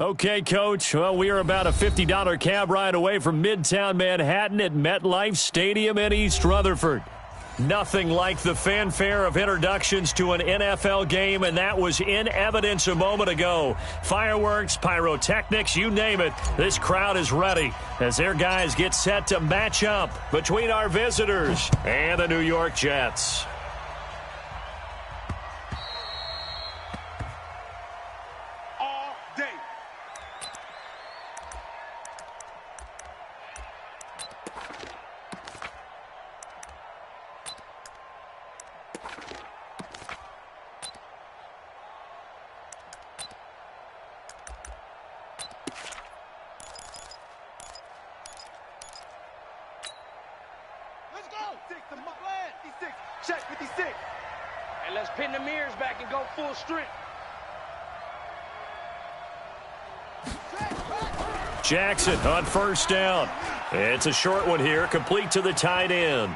Okay, Coach. Well, we are about a $50 cab ride away from Midtown Manhattan at MetLife Stadium in East Rutherford. Nothing like the fanfare of introductions to an NFL game, and that was in evidence a moment ago. Fireworks, pyrotechnics, you name it. This crowd is ready as their guys get set to match up between our visitors and the New York Jets. Check 56. And let's pin the mirrors back and go full strength. Jackson on first down. It's a short one here, complete to the tight end.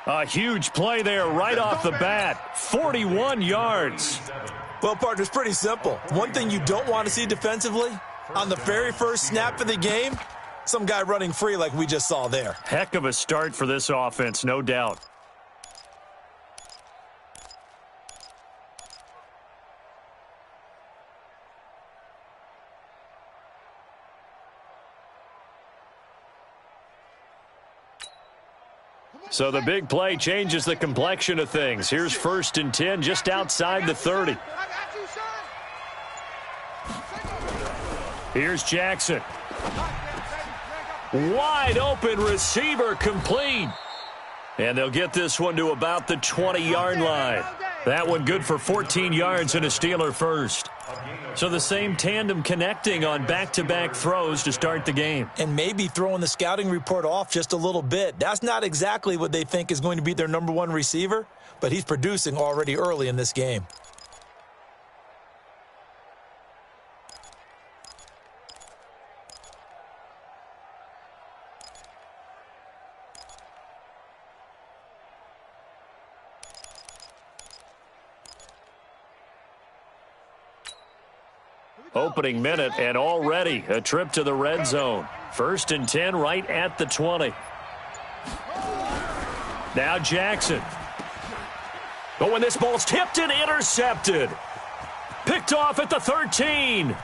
A huge play there right off the bat. 41 yards. Well, partner, it's pretty simple. One thing you don't want to see defensively, on the very first snap of the game, some guy running free like we just saw there. Heck of a start for this offense, no doubt. So the big play changes the complexion of things. Here's 1st and 10 just outside the 30. Here's Jackson. Wide open receiver complete. And they'll get this one to about the 20-yard line. That one good for 14 yards and a Steeler first. So the same tandem connecting on back-to-back throws to start the game. And maybe throwing the scouting report off just a little bit. That's not exactly what they think is going to be their number one receiver, but he's producing already early in this game. Opening minute, and already a trip to the red zone. 1st and 10 right at the 20. Now Jackson. But when this ball's tipped and intercepted. Picked off at the 13.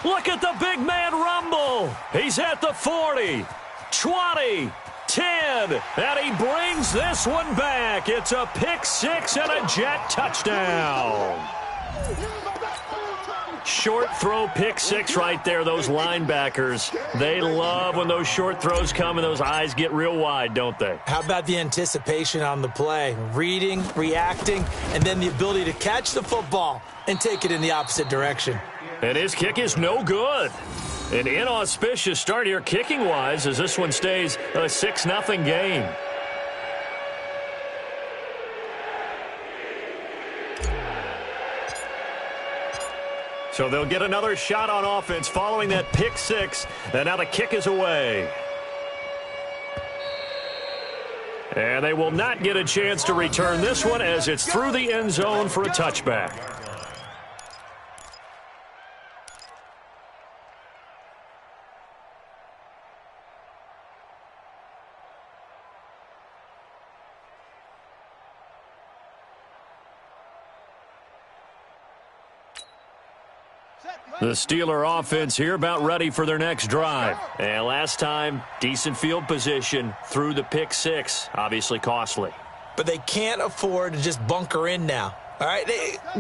Look at the big man rumble. He's at the 40, 20, 10, and he brings this one back. It's a pick six and a Jet touchdown. Short throw pick six right there. Those linebackers, they love when those short throws come and those eyes get real wide, don't they? How about the anticipation on the play? Reading, reacting, and then the ability to catch the football and take it in the opposite direction. And his kick is no good. An inauspicious start here kicking-wise as this one stays a 6-0 game. So they'll get another shot on offense following that pick six. And now the kick is away. And they will not get a chance to return this one as it's through the end zone for a touchback. The Steeler offense here about ready for their next drive. And last time, decent field position through the pick six. Obviously costly. But they can't afford to just bunker in now. All right,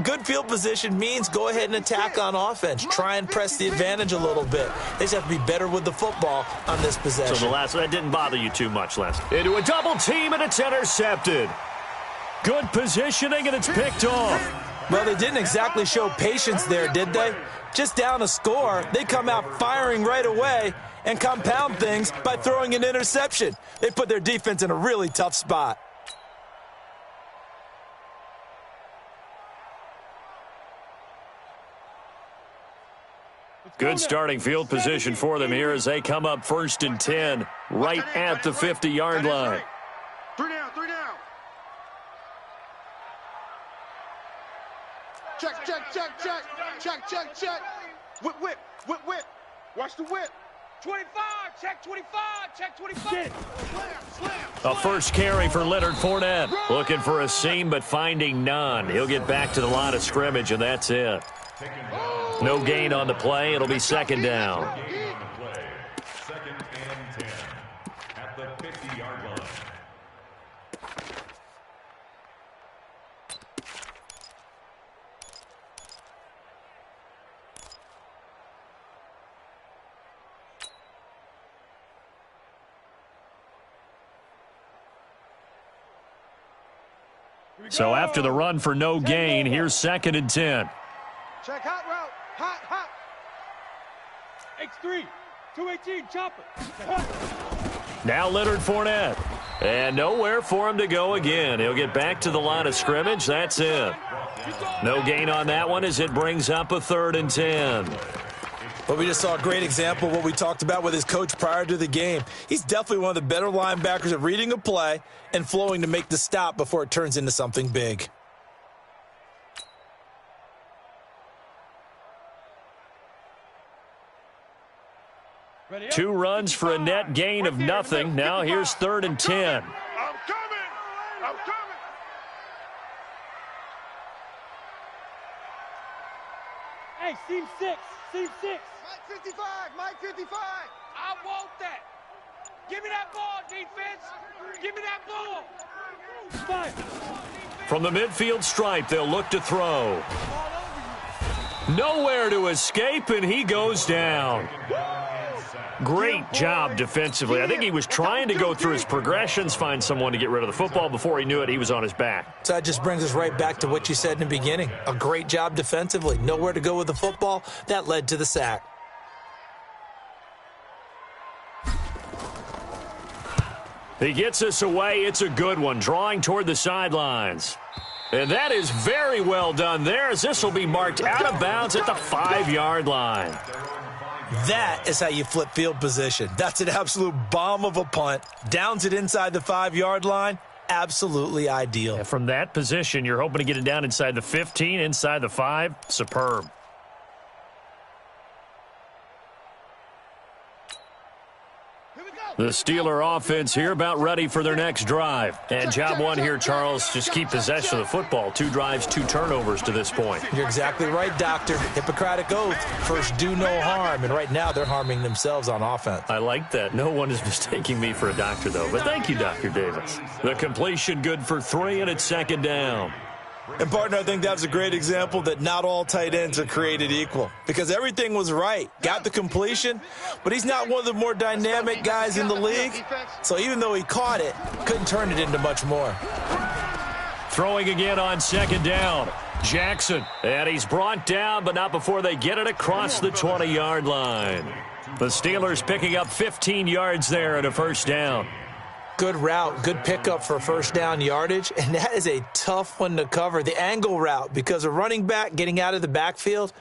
good field position means go ahead and attack on offense. Try and press the advantage a little bit. They just have to be better with the football on this possession. So that didn't bother you too much last. Into a double team, and it's intercepted. Good positioning, and it's picked off. Well, they didn't exactly show patience there, did they? Just down a score, they come out firing right away and compound things by throwing an interception. They put their defense in a really tough spot. Good starting field position for them here as they come up 1st and 10 right at the 50-yard line. 3 down. Check, check, check, check. Check, check, check. Whip, whip, whip, whip. Watch the whip. 25, check 25, check 25. A first carry for Leonard Fournette. Looking for a seam, but finding none. He'll get back to the line of scrimmage, and that's it. No gain on the play. It'll be second down. Second and 10 at the 50-yard line. So after the run for no gain, here's second and 10. Check hot route. Hot, hot. X3, 218, chopper. Now Leonard Fournette. And nowhere for him to go again. He'll get back to the line of scrimmage. That's it. No gain on that one as it brings up a third and 10. Well, we just saw a great example of what we talked about with his coach prior to the game. He's definitely one of the better linebackers at reading a play and flowing to make the stop before it turns into something big. Two runs for a net gain of nothing. Now here's third and 10. I'm coming. I'm coming. Hey, seam 6. Seam 6. Mike 55. Mike 55. I want that. Give me that ball, defense. Give me that ball. Fire. From the midfield stripe, they'll look to throw. Nowhere to escape, and he goes down. Great job defensively. I think he was trying to go through his progressions, find someone to get rid of the football. Before he knew it, he was on his back. So that just brings us right back to what you said in the beginning. A great job defensively. Nowhere to go with the football. That led to the sack. He gets us away. It's a good one, drawing toward the sidelines. And that is very well done there, as this will be marked out of bounds at the 5-yard line. That is how you flip field position. That's an absolute bomb of a punt. Downs it inside the 5-yard line. Absolutely ideal. And from that position, you're hoping to get it down inside the 15, inside the 5. Superb. The Steeler offense here about ready for their next drive. And job one here, Charles, just keep possession of the football. 2 drives, 2 turnovers to this point. You're exactly right, Doctor. Hippocratic oath. First, do no harm. And right now, they're harming themselves on offense. I like that. No one is mistaking me for a doctor, though. But thank you, Dr. Davis. The completion good for 3, and it's second down. And, partner, I think that was a great example that not all tight ends are created equal, because everything was right. Got the completion, but he's not one of the more dynamic guys in the league. So even though he caught it, couldn't turn it into much more. Throwing again on second down. Jackson, and he's brought down, but not before they get it across the 20-yard line. The Steelers picking up 15 yards there at a first down. Good route, good pickup for first down yardage, and that is a tough one to cover, the angle route, because a running back getting out of the backfield,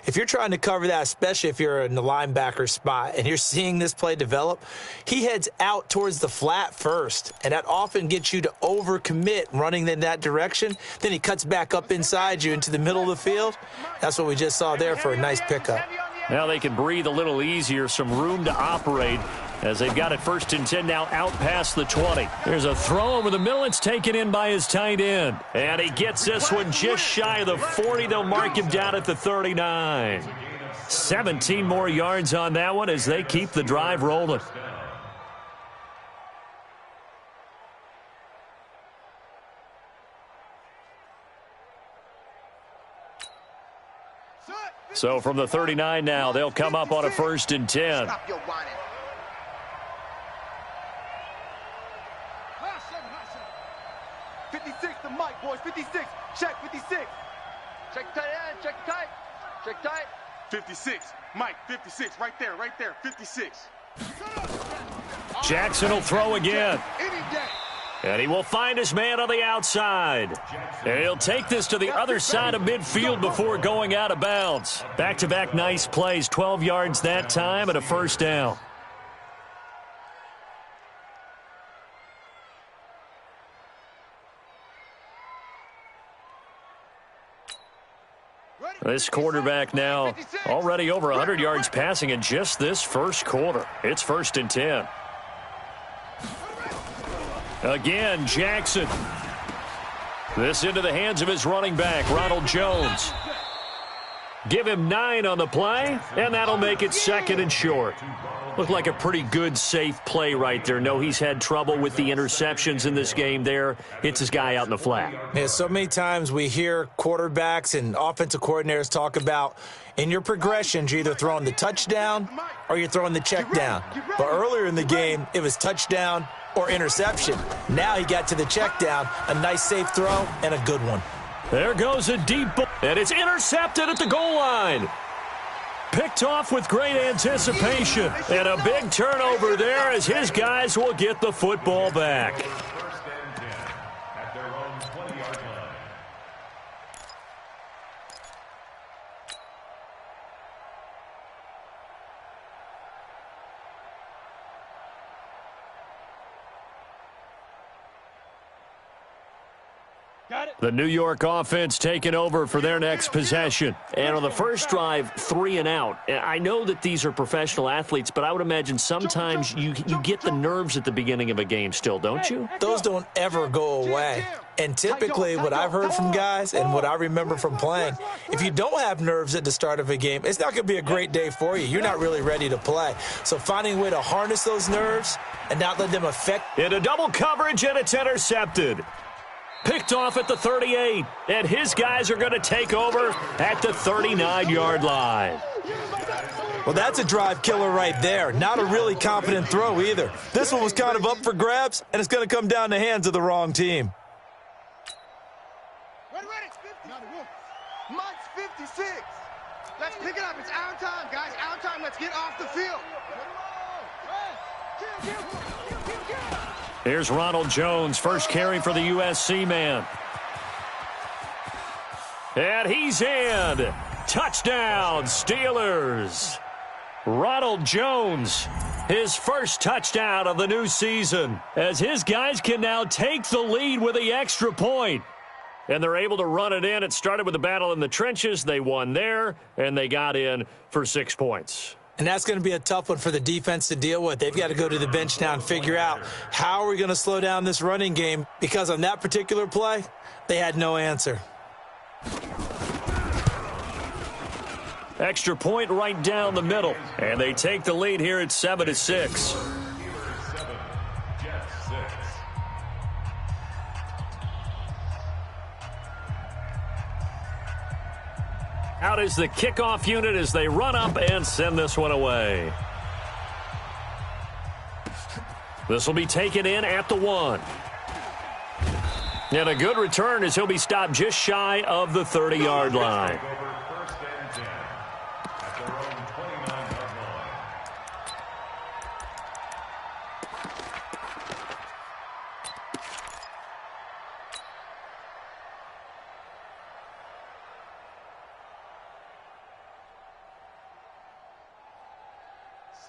if you're trying to cover that, especially if you're in the linebacker spot and you're seeing this play develop, he heads out towards the flat first, and that often gets you to overcommit running in that direction. Then he cuts back up inside you into the middle of the field. That's what we just saw there for a nice pickup. Now they can breathe a little easier, some room to operate as they've got it first and 10 now out past the 20. There's a throw over the middle. It's taken in by his tight end. And he gets this one just shy of the 40. They'll mark him down at the 39. 17 more yards on that one as they keep the drive rolling. So from the 39 now, they'll come up on a first and 10. 56 to Mike, boys. 56. Check 56. Check tight end. Check tight. Check tight. 56. Mike, 56. Right there. Right there. 56. Jackson will throw again. Any day. And he will find his man on the outside. And he'll take this to the other side of midfield before going out of bounds. Back-to-back nice plays. 12 yards that time and a first down. This quarterback now already over 100 yards passing in just this first quarter. It's 1st and 10. Again, Jackson. This into the hands of his running back, Ronald Jones. Give him 9 on the play, and that'll make it 2nd and short. Looked like a pretty good, safe play right there. No, he's had trouble with the interceptions in this game there. Hits his guy out in the flat. Yeah, so many times we hear quarterbacks and offensive coordinators talk about in your progressions, you're either throwing the touchdown or you're throwing the check down. But earlier in the game, it was touchdown or interception. Now he got to the check down, a nice safe throw, and a good one. There goes a deep ball, and it's intercepted at the goal line. Picked off with great anticipation. And a big turnover there as his guys will get the football back. 1st and 10 at their own 20-yard line. Got it. The New York offense taking over for their next possession. And on the first drive, 3 and out. I know that these are professional athletes, but I would imagine sometimes you get the nerves at the beginning of a game still, don't you? Those don't ever go away. And typically what I've heard from guys and what I remember from playing, if you don't have nerves at the start of a game, it's not going to be a great day for you. You're not really ready to play. So finding a way to harness those nerves and not let them affect. Into double coverage, and it's intercepted. Picked off at the 38, and his guys are going to take over at the 39-yard line. Well, that's a drive killer right there. Not a really confident throw either. This one was kind of up for grabs, and it's going to come down the hands of the wrong team. Ready. Mike's 56. Let's pick it up. It's our time, guys. Our time. Let's get off the field. Here's Ronald Jones, first carry for the USC man. And he's in. Touchdown, Steelers. Ronald Jones, his first touchdown of the new season, as his guys can now take the lead with the extra point. And they're able to run it in. It started with a battle in the trenches. They won there, and they got in for 6 points. And that's going to be a tough one for the defense to deal with. They've got to go to the bench now and figure out how are we going to slow down this running game, because on that particular play, they had no answer. Extra point right down the middle. And they take the lead here at 7-6. 7, Jets 6. Out is the kickoff unit as they run up and send this one away. This will be taken in at the 1. And a good return as he'll be stopped just shy of the 30-yard line.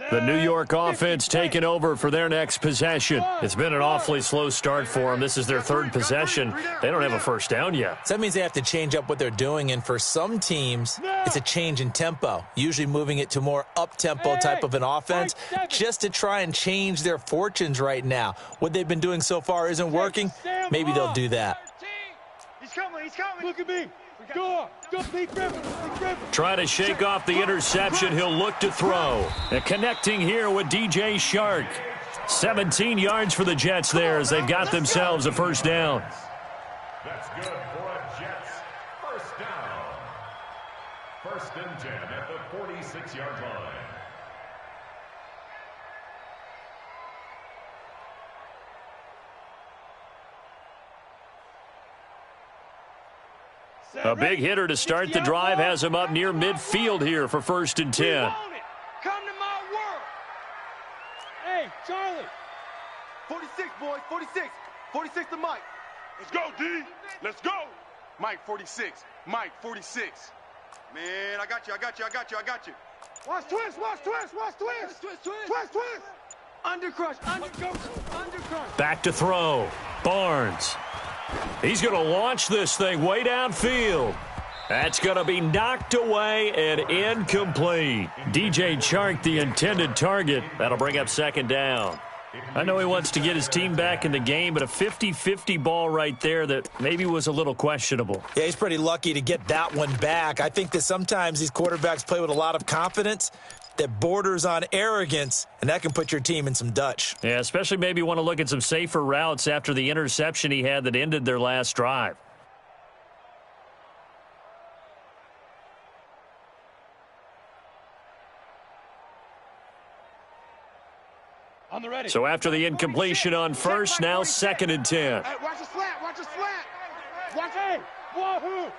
The New York offense taking over for their next possession. It's been an awfully slow start for them. This is their 3rd possession. They don't have a first down yet. So that means they have to change up what they're doing, and for some teams, it's a change in tempo, usually moving it to more up-tempo type of an offense just to try and change their fortunes right now. What they've been doing so far isn't working. Maybe they'll do that. He's coming. Look at me. Go, BlvckPrivilege. Trying to shake off the interception. He'll look to throw. And connecting here with DJ Shark. 17 yards for the Jets there as they've got themselves a first down. That's good for a Jets first down. 1st and 10 at the 46-yard line. A big hitter to start the drive has him up near midfield here for 1st and 10. Come to my world. Hey, Charlie. 46, boys. 46. 46 to Mike. Let's go, D. Let's go. Mike, 46. Mike, 46. Man, I got you. Watch twist. Twist. Undercrush. Back to throw. Barnes. He's going to launch this thing way downfield. That's going to be knocked away and incomplete. DJ Chark, the intended target. That'll bring up second down. I know he wants to get his team back in the game, but a 50-50 ball right there that maybe was a little questionable. Yeah, he's pretty lucky to get that one back. I think that sometimes these quarterbacks play with a lot of confidence that borders on arrogance, and that can put your team in some Dutch. Yeah, especially maybe want to look at some safer routes after the interception he had that ended their last drive. On the ready. So after the incompletion on first, now 2nd and 10. Hey, watch the slant. Watch the slant. Watch it. Wahoo.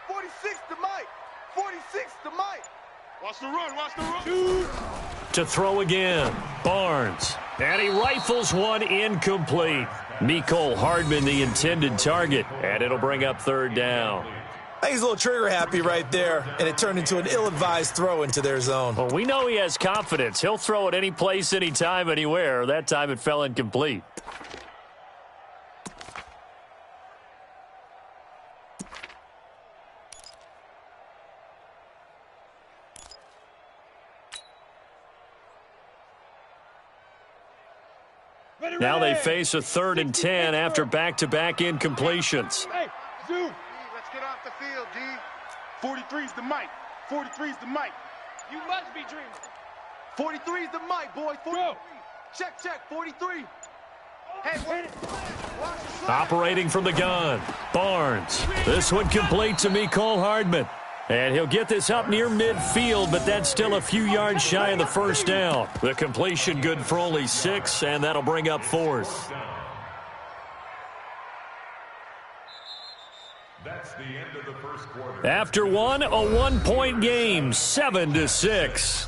46 to Mike. 46 to Mike. Watch the run. Watch the run. Two. To throw again, Barnes. And he rifles one incomplete. Mecole Hardman, the intended target. And it'll bring up third down. I think he's a little trigger happy right there, and it turned into an ill-advised throw into their zone. Well, we know he has confidence. He'll throw it any place, anytime, anywhere. That time it fell incomplete. Now they face a 3rd and 10 after back-to-back incompletions. Hey, Zoo. Let's get off the field, D. 43's the Mike. 43's the Mike. You must be dreaming. 43's the Mike, boys. 43. Go. Check. 43. Hey, watch the slant. Operating from the gun, Barnes. This one complete to Mecole Hardman. And he'll get this up near midfield, but that's still a few yards shy of the first down. The completion good for only 6, and that'll bring up 4th. That's the end of the first quarter. After one, a 1-point game, 7-6.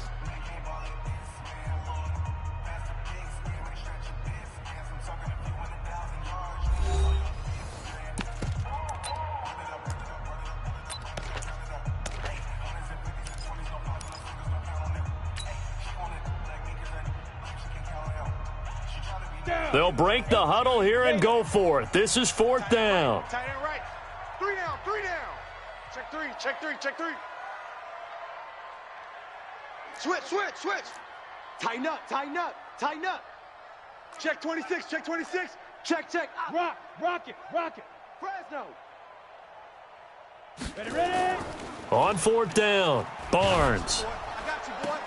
They'll break the huddle here and go for it. This is 4th down. Tight end right. 3 down. 3 down. Check 3. Switch. Tighten up. Check 26. Check. Rock it. Fresno. Ready. On 4th down, Barnes. I got you, boy.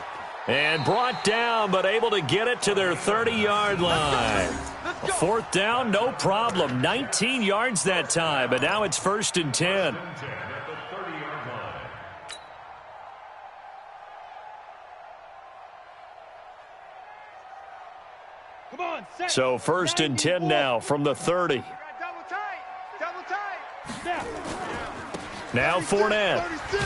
And brought down, but able to get it to their 30-yard line. A 4th down, no problem. 19 yards that time, but now it's 1st and 10. Come on, set. So 1st and 10 now from the 30. Double tight. Snap. Now Fournette. 36.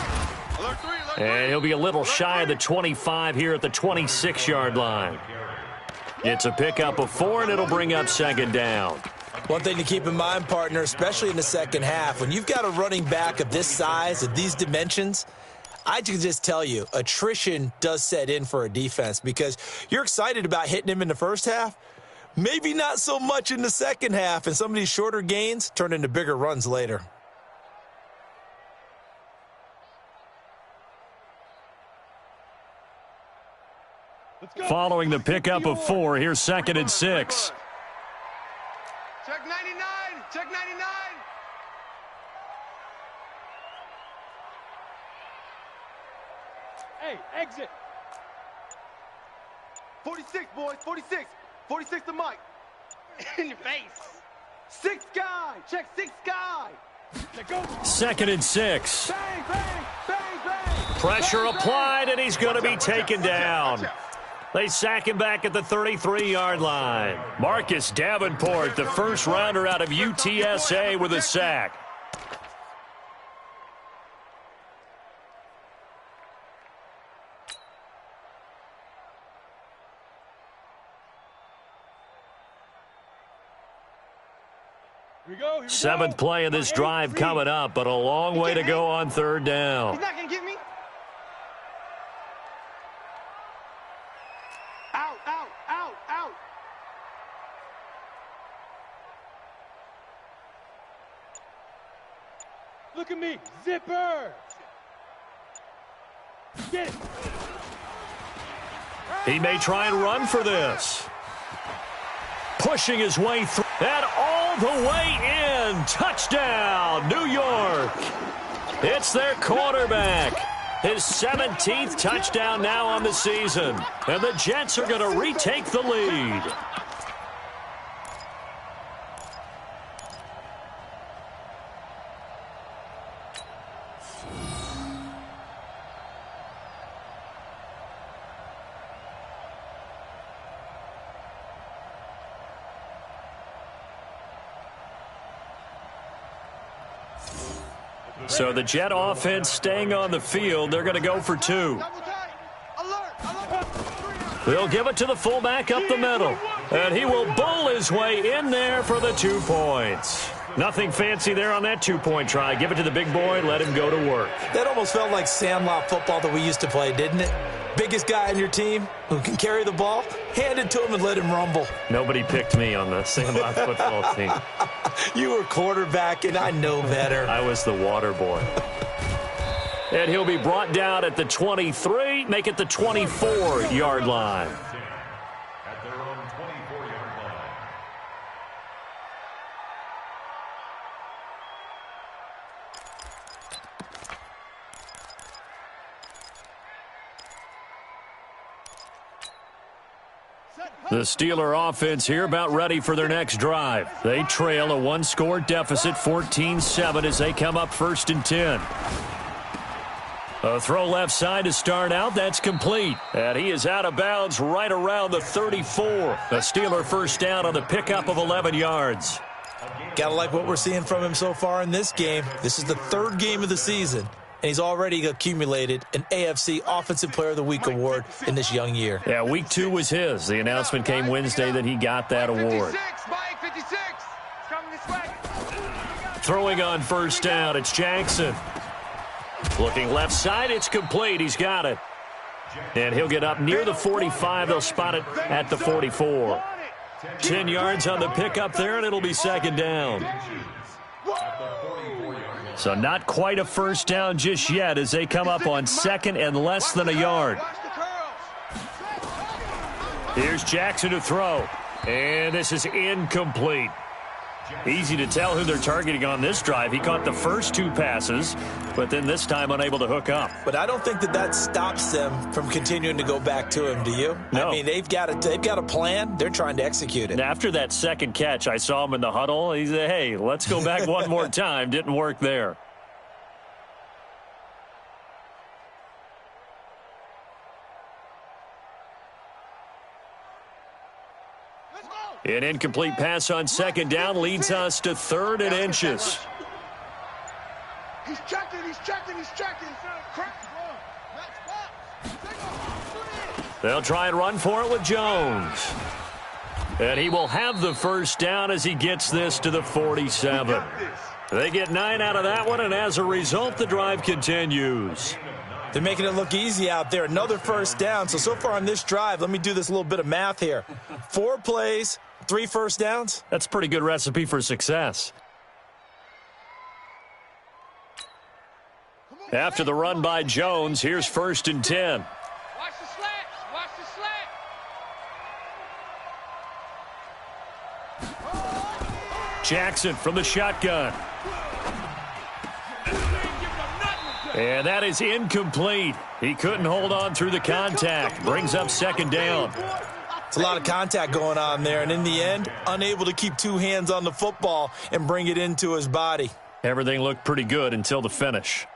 Alert 3. And he'll be a little shy of the 25 here at the 26-yard line. It's a pickup of 4, and it'll bring up 2nd down. One thing to keep in mind, partner, especially in the second half, when you've got a running back of this size, of these dimensions, I can just tell you, attrition does set in for a defense because you're excited about hitting him in the first half, maybe not so much in the second half, and some of these shorter gains turn into bigger runs later. Following the pickup of 4, here's 2nd and 6. Check 99. Hey, exit. 46, boys. 46 to Mike. In your face. 6 guy. Check 6 guy. Let go. 2nd and 6. Bang. Pressure Bang, bang. applied, and he's going to be taken down. They sack him back at the 33-yard line. Marcus Davenport, the first rounder out of UTSA, with a sack. Here we go. 7th play of this drive coming up, but a long way to go on 3rd down. He's not going to get me. Out. Look at me. Zipper. Get it. He may try and run for this. Pushing his way through. And all the way in. Touchdown, New York. It's their quarterback. His 17th touchdown now on the season. And the Jets are going to retake the lead. So the Jet offense staying on the field. They're going to go for two. They'll give it to the fullback up the middle. And he will bull his way in there for the 2 points. Nothing fancy there on that 2-point try. Give it to the big boy, let him go to work. That almost felt like sandlot football that we used to play, didn't it? Biggest guy on your team who can carry the ball, hand it to him and let him rumble. Nobody picked me on the sandlot football team. You were quarterback, and I know better. I was the water boy. And he'll be brought down at the 23, make it the 24-yard line. At their own 24-yard line. The Steeler offense here about ready for their next drive. They trail a 1-score deficit, 14-7, as they come up 1st and 10. A throw left side to start out. That's complete. And he is out of bounds right around the 34. The Steeler first down on the pickup of 11 yards. Gotta like what we're seeing from him so far in this game. This is the 3rd game of the season, and he's already accumulated an AFC Offensive Player of the Week award in this young year. Yeah, week 2 was his. The announcement came Wednesday that he got that award. Throwing on first down, it's Jackson. Looking left side, it's complete. He's got it. And he'll get up near the 45. They'll spot it at the 44. 10 yards on the pickup there, and it'll be 2nd down. So not quite a first down just yet as they come up on 2nd and less than a yard. Here's Jackson to throw. And this is incomplete. Easy to tell who they're targeting on this drive. He caught the first 2 passes, but then this time unable to hook up. But I don't think that stops them from continuing to go back to him, do you? No. I mean, they've got a plan. They're trying to execute it. After that second catch, I saw him in the huddle. He said, hey, let's go back one more time. Didn't work there. An incomplete pass on 2nd down leads us to 3rd and inches. He's checking. They'll try and run for it with Jones. And he will have the first down as he gets this to the 47. They get 9 out of that one, and as a result, the drive continues. They're making it look easy out there. Another first down. So far on this drive, let me do this little bit of math here. 4 plays, 3 first downs. That's a pretty good recipe for success. After the run by Jones, here's 1st and 10. Watch the slats. Watch the slats. Jackson from the shotgun. And that is incomplete. He couldn't hold on through the contact. Brings up 2nd down. It's a lot of contact going on there, and in the end, unable to keep 2 hands on the football and bring it into his body. Everything looked pretty good until the finish.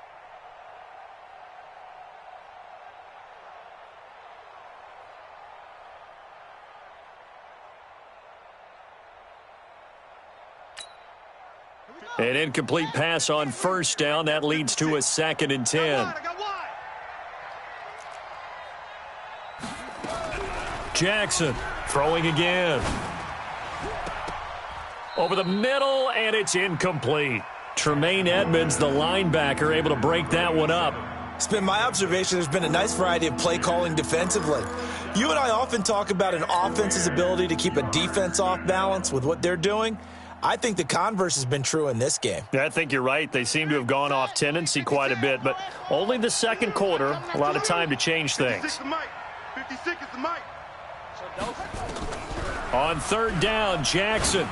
An incomplete pass on first down. That leads to a 2nd and 10. Jackson throwing again. Over the middle, and it's incomplete. Tremaine Edmonds, the linebacker, able to break that one up. It's been my observation there's been a nice variety of play calling defensively. You and I often talk about an offense's ability to keep a defense off balance with what they're doing. I think the converse has been true in this game. Yeah, I think you're right. They seem to have gone off tendency quite a bit, but only the second quarter, a lot of time to change things. 56 is the mic. On third down, Jackson.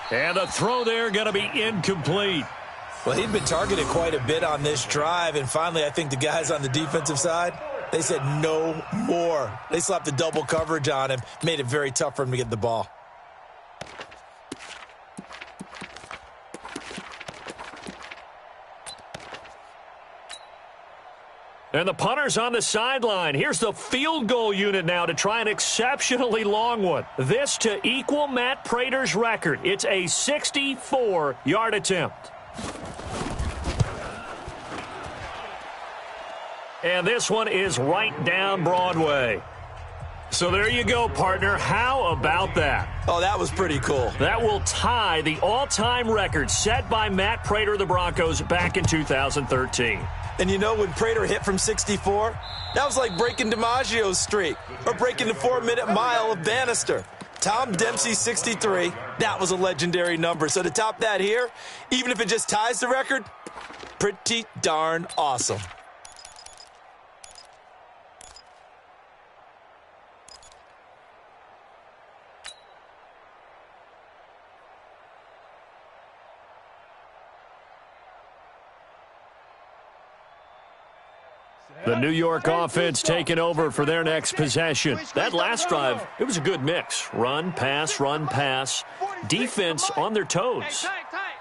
And the throw there going to be incomplete. Well, he'd been targeted quite a bit on this drive, and finally I think the guys on the defensive side, they said no more. They slapped the double coverage on him, made it very tough for him to get the ball. And the punter's on the sideline. Here's the field goal unit now to try an exceptionally long one. This to equal Matt Prater's record. It's a 64-yard attempt. And this one is right down Broadway. So there you go, partner. How about that? Oh, that was pretty cool. That will tie the all-time record set by Matt Prater of the Broncos back in 2013. And you know, when Prater hit from 64, that was like breaking DiMaggio's streak or breaking the 4-minute mile of Bannister. Tom Dempsey, 63, that was a legendary number. So to top that here, even if it just ties the record, pretty darn awesome. The New York offense taking over for their next possession. That last drive, it was a good mix. Run, pass, defense on their toes.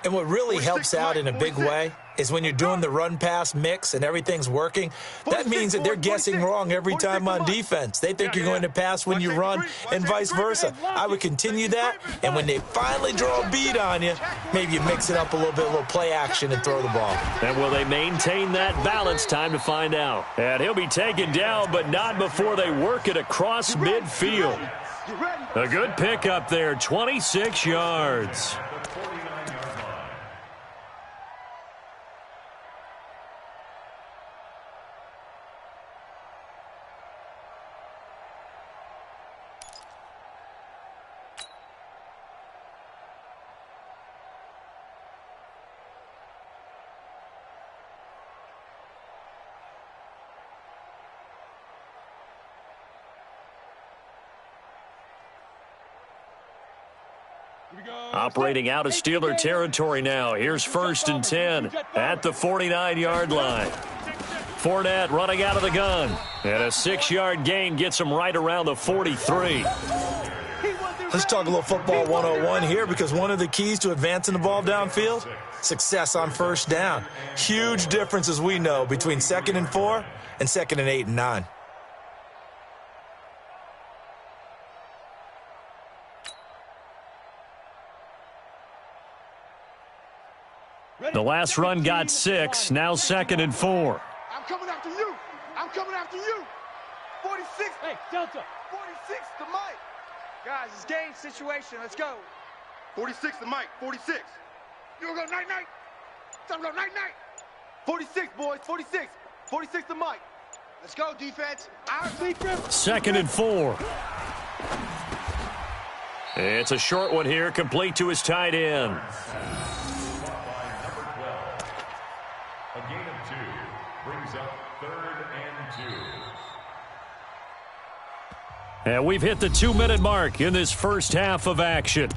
And what really helps out in a big way is when you're doing the run-pass mix and everything's working, that means that they're guessing wrong every time on defense. They think you're going to pass when you run and vice versa. I would continue that, and when they finally draw a beat on you, maybe you mix it up a little bit, a little play action and throw the ball. And will they maintain that balance? Time to find out. And he'll be taken down, but not before they work it across midfield. A good pickup there, 26 yards. Operating out of Steeler territory now. Here's 1st and 10 at the 49-yard line. Fournette running out of the gun. And a 6-yard gain gets him right around the 43. Let's talk a little football 101 here, because one of the keys to advancing the ball downfield, success on first down. Huge difference, as we know, between 2nd and 4 and 2nd and 8 and 9. The last run got 6, now 2nd and 4. I'm coming after you. I'm coming after you. 46. Hey, Delta. 46 to Mike. Guys, it's game situation. Let's go. 46 to Mike. 46. You gonna go night-night? Time to go night-night. 46, boys. 46. 46 to Mike. Let's go, defense. Our defense. 2nd and 4. It's a short one here, complete to his tight end. A gain of 2 brings up 3rd and 2. And we've hit the 2-minute mark in this first half of action.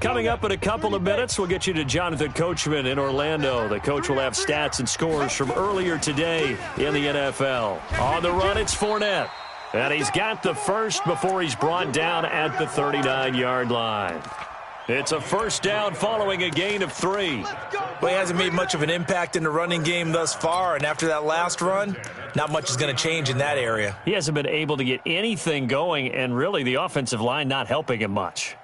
Coming up in a couple of minutes, we'll get you to Jonathan Coachman in Orlando. The coach will have stats and scores from earlier today in the NFL. On the run, it's Fournette. And he's got the first before he's brought down at the 39-yard line. It's a first down following a gain of 3. Well, he hasn't made much of an impact in the running game thus far, and after that last run, not much is going to change in that area. He hasn't been able to get anything going, and really the offensive line not helping him much.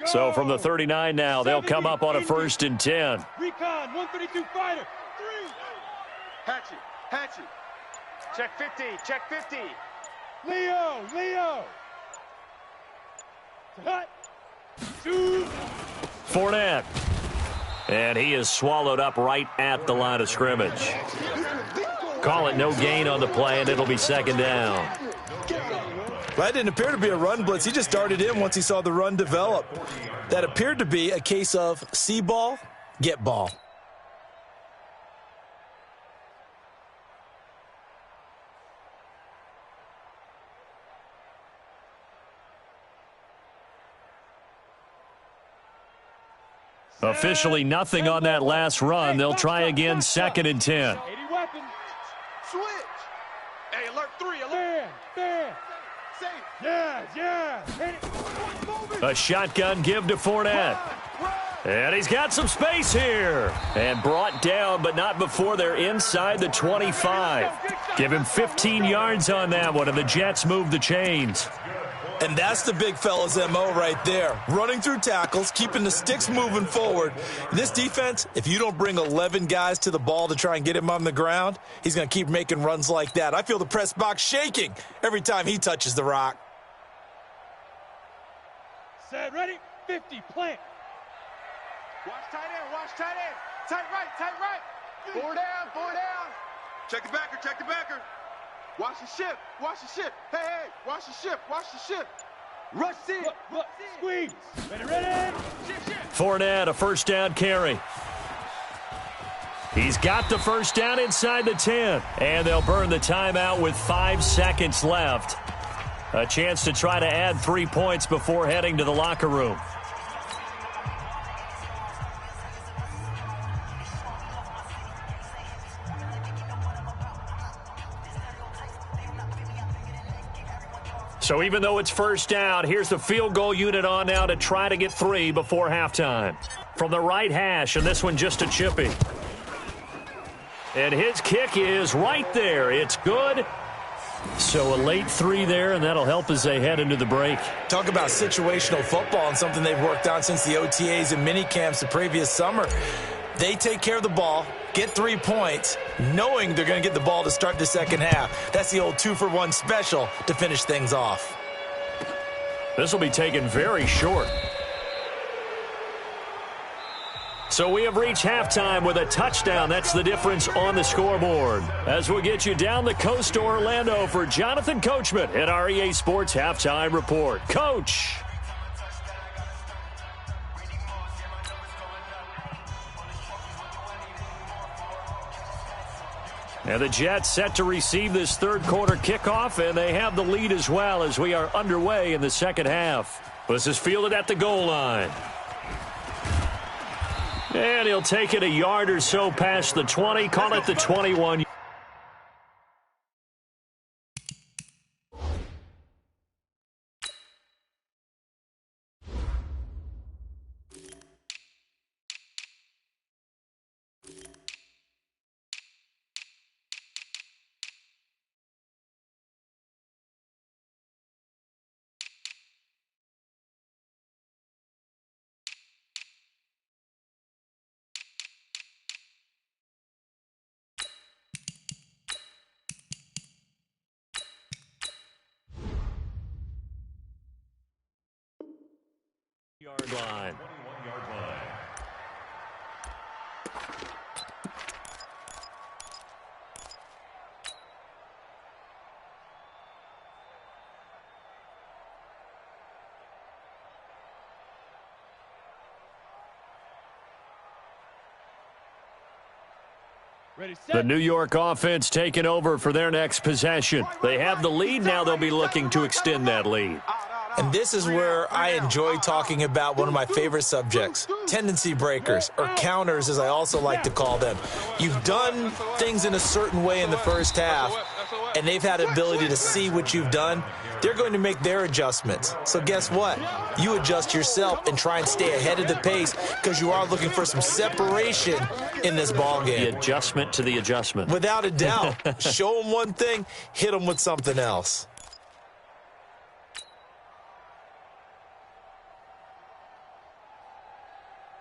So from the 39 now, they'll come up on a 1st and 10. Recon, 132 fighter. 3. Hatchet, hatchet. Check 50, check 50. Leo. Hut. 2. Fournette. And he is swallowed up right at the line of scrimmage. Call it no gain on the play, and it'll be 2nd down. Well, that didn't appear to be a run blitz. He just darted in once he saw the run develop. That appeared to be a case of see ball, get ball. Officially nothing on that last run. They'll try again, 2nd and 10. 80 weapons. Switch. Hey, alert 3, alert. Fan. Safe. Yeah. Hit it. A shotgun give to Fournette. And he's got some space here. And brought down, but not before they're inside the 25. Give him 15 yards on that one, and the Jets move the chains. And that's the big fella's MO right there. Running through tackles, keeping the sticks moving forward. This defense, if you don't bring 11 guys to the ball to try and get him on the ground, he's going to keep making runs like that. I feel the press box shaking every time he touches the rock. Set, ready, 50, plant. Watch tight end. Tight right. 4 down. Check the backer. Watch the ship. Hey, watch the ship. Rush it. Squeeze. Ready. Fournette, a 1st down carry. He's got the 1st down inside the 10. And they'll burn the timeout with 5 seconds left. A chance to try to add 3 points before heading to the locker room. So even though it's 1st down, here's the field goal unit on now to try to get 3 before halftime. From the right hash, and this one just a chippy. And his kick is right there. It's good. So a late 3 there, and that'll help as they head into the break. Talk about situational football and something they've worked on since the OTAs and mini camps the previous summer. They take care of the ball, get 3 points, knowing they're going to get the ball to start the second half. That's the old 2-for-1 special to finish things off. This will be taken very short. So we have reached halftime with a touchdown. That's the difference on the scoreboard. As we'll get you down the coast to Orlando for Jonathan Coachman at our EA Sports Halftime Report. Coach. And the Jets set to receive this 3rd quarter kickoff, and they have the lead as well as we are underway in the 2nd half. This is fielded at the goal line. And he'll take it a yard or so past the 20, call it the 21. Yard line. 21-yard line. Ready, set. The New York offense taking over for their next possession. They have the lead. Now they'll be looking to extend that lead. And this is where I enjoy talking about one of my favorite subjects, tendency breakers, or counters as I also like to call them. You've done things in a certain way in the first half, and they've had ability to see what you've done. They're going to make their adjustments. So guess what? You adjust yourself and try and stay ahead of the pace because you are looking for some separation in this ballgame. The adjustment to the adjustment. Without a doubt. Show them one thing, hit them with something else.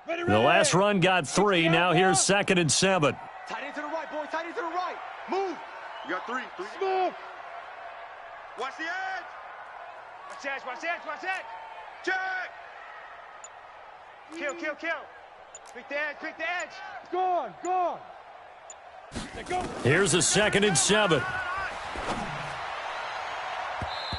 The last run got 3. Now here's 2nd and 7. Tight end to the right, boy. Tight end to the right. Move. You got 3. Move. Watch the edge. Watch edge, watch edge, watch edge. Check. Kill. Pick the edge. Gone. Let go. Here's a 2nd and 7.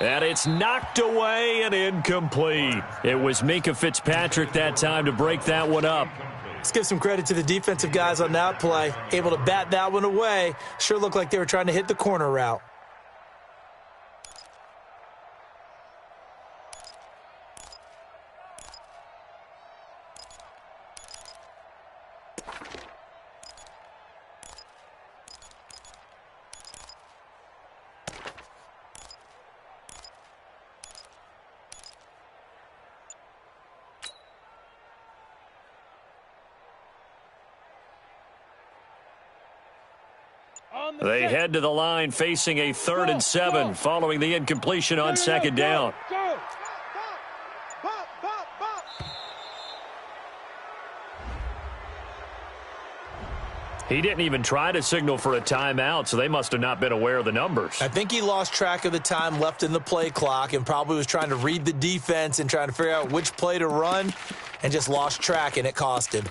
And it's knocked away and incomplete. It was Minkah Fitzpatrick that time to break that one up. Let's give some credit to the defensive guys on that play. Able to bat that one away. Sure looked like they were trying to hit the corner route. They head to the line facing a 3rd and 7 following the incompletion on 2nd down. Go. He didn't even try to signal for a timeout, so they must have not been aware of the numbers. I think he lost track of the time left in the play clock and probably was trying to read the defense and trying to figure out which play to run and just lost track, and it cost him.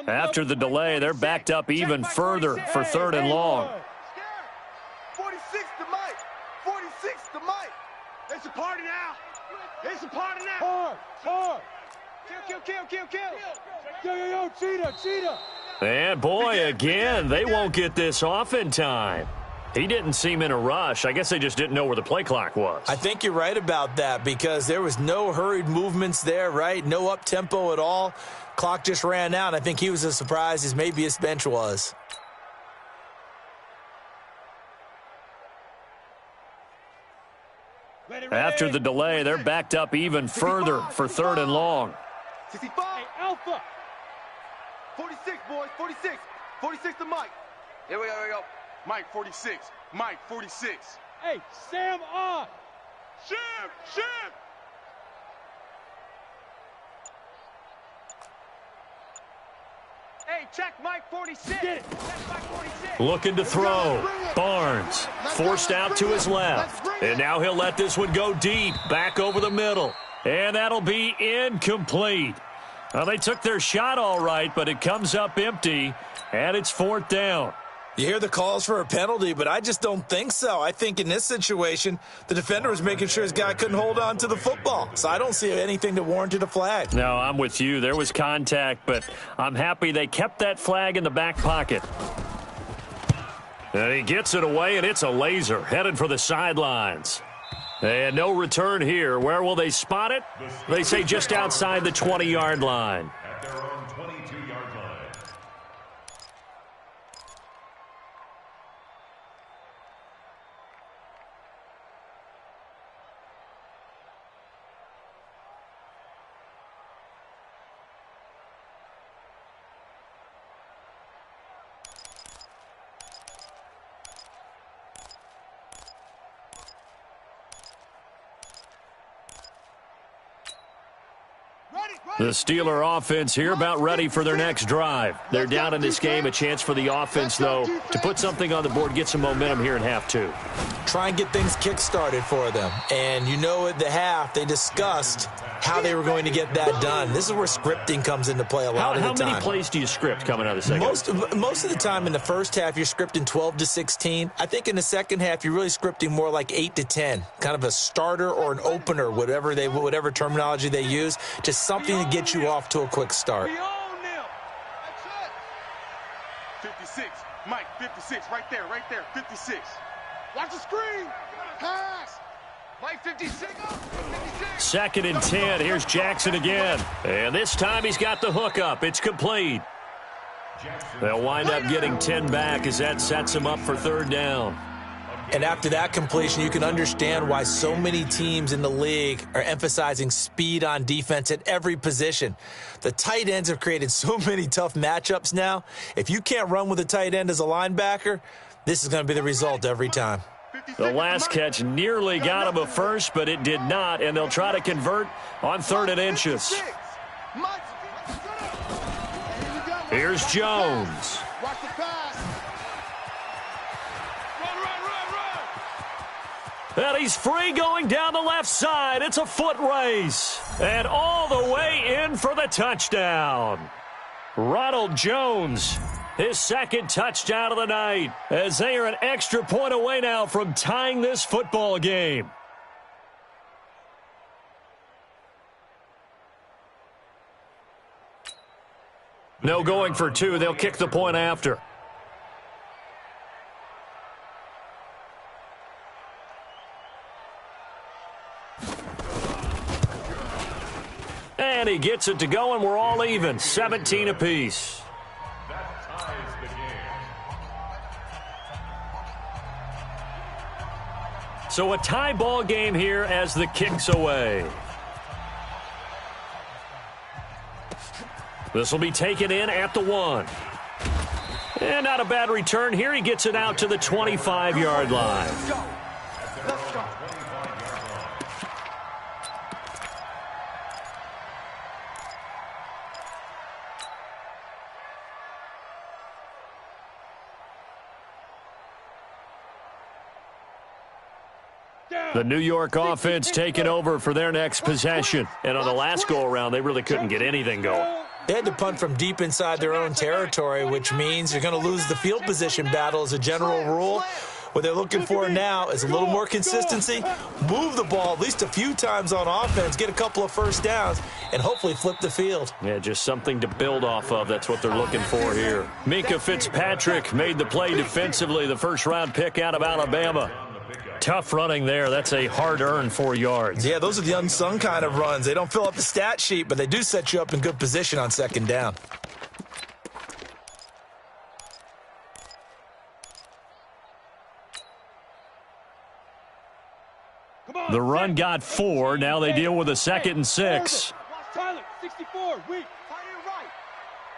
After the delay, they're backed up even further for 3rd and long. 46 to Mike. 46 to Mike. It's a party now. Hard. Kill. Yo, cheetah. And boy, again, they won't get this off in time. He didn't seem in a rush. I guess they just didn't know where the play clock was. I think you're right about that because there was no hurried movements there, right? No up-tempo at all. Clock just ran out. I think he was as surprised as maybe his bench was. After the delay, they're backed up even further for 3rd and long. 65. Hey, Alpha. 46, boys. 46. 46 to Mike. Here we go. Mike, 46. Mike, 46. Hey, Sam on. Shim. Hey, check Mike 46. Get it. Check Mike 46. Looking to throw. Barnes forced out to his left. And now he'll let this one go deep, back over the middle. And that'll be incomplete. Well, they took their shot all right, but it comes up empty, and it's 4th down. You hear the calls for a penalty, but I just don't think so. I think in this situation, the defender was making sure his guy couldn't hold on to the football. So I don't see anything that warranted a flag. No, I'm with you. There was contact, but I'm happy they kept that flag in the back pocket. And he gets it away, and it's a laser headed for the sidelines. And no return here. Where will they spot it? They say just outside the 20-yard line. At their own 22-yard line. The Steeler offense here about ready for their next drive. They're down in this game. A chance for the offense, though, to put something on the board, get some momentum here in half 2. Try and get things kick-started for them. And you know at the half, they discussed how they were going to get that done. This is where scripting comes into play a lot of the time. How many plays do you script coming out of the second? Most of the time in the first half, you're scripting 12 to 16. I think in the second half, you're really scripting more like 8 to 10. Kind of a starter or an opener, whatever terminology they use. Just something to get you off to a quick start. 56. Mike, 56. Right there. 56. Watch the screen. Pass. Mike, 56. 2nd and 10. Here's Jackson again. And this time he's got the hook up. It's complete. They'll wind up getting 10 back as that sets them up for third down. And after that completion, you can understand why so many teams in the league are emphasizing speed on defense at every position. The tight ends have created so many tough matchups now. If you can't run with a tight end as a linebacker, this is going to be the result every time. The last catch nearly got him a first, but it did not, and they'll try to convert on 3rd and inches. Here's Jones. And he's free going down the left side. It's a foot race. And all the way in for the touchdown. Ronald Jones, his second touchdown of the night, as they are an extra point away now from tying this football game. No going for 2. They'll kick the point after. And he gets it to go, and we're all even, 17 apiece. That ties the game. So a tie ball game here as the kick's away. This will be taken in at the 1. And not a bad return here. He gets it out to the 25-yard line. Let's go. The New York offense taking over for their next possession. And on the last go-around, they really couldn't get anything going. They had to punt from deep inside their own territory, which means you're going to lose the field position battle as a general rule. What they're looking for now is a little more consistency, move the ball at least a few times on offense, get a couple of first downs, and hopefully flip the field. Yeah, just something to build off of. That's what they're looking for here. Minkah Fitzpatrick made the play defensively, the first-round pick out of Alabama. Tough running there. That's a hard-earned 4 yards. Yeah, those are the unsung kind of runs. They don't fill up the stat sheet, but they do set you up in good position on second down. The run got 4. Now they deal with a 2nd and 6. Tyler, 64, weak.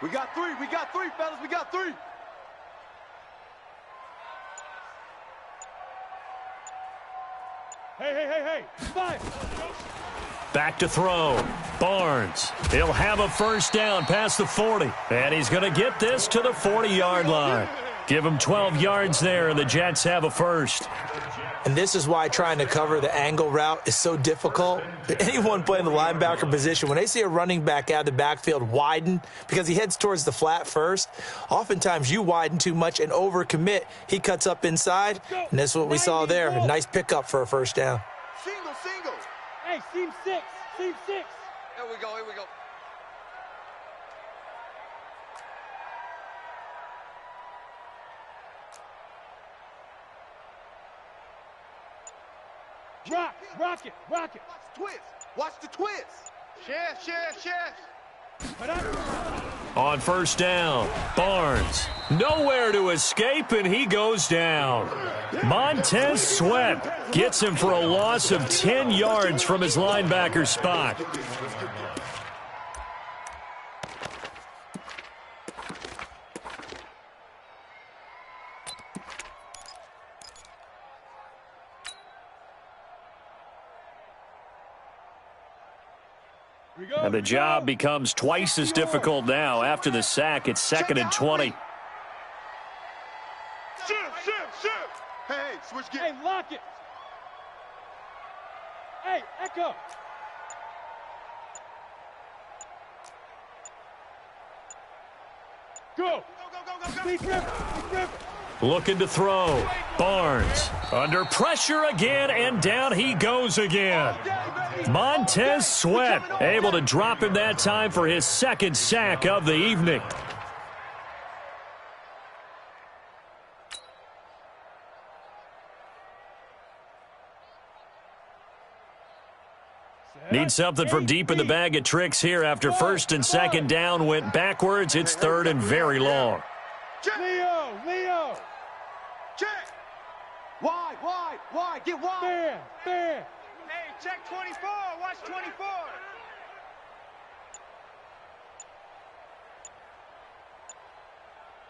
We got 3, fellas, we got 3. Hey, 5. Back to throw. Barnes. He'll have a first down past the 40. And he's going to get this to the 40-yard line. Give him 12 yards there, and the Jets have a first. And this is why trying to cover the angle route is so difficult. Anyone playing the linebacker position, when they see a running back out of the backfield widen because he heads towards the flat first, oftentimes you widen too much and overcommit. He cuts up inside, and that's what we saw there. A nice pickup for a first down. Single. Hey, seam 6. Here we go. Rock it. Watch the twist. Share. On first down, Barnes. Nowhere to escape, and he goes down. Montez Sweat gets him for a loss of 10 yards from his linebacker spot. And the job becomes twice as difficult now. After the sack, it's 2nd and 20. Shift. Hey, switch gear. Hey, lock it. Hey, Echo. Go. Speed river. Looking to throw. Barnes under pressure again, and down he goes again. Montez Sweat able to drop him that time for his 2nd sack of the evening. Need something from deep in the bag of tricks here after first and second down went backwards. It's third and very long. Leo. Check. Wide. Get wide. Fair. Hey, check 24. Watch 24.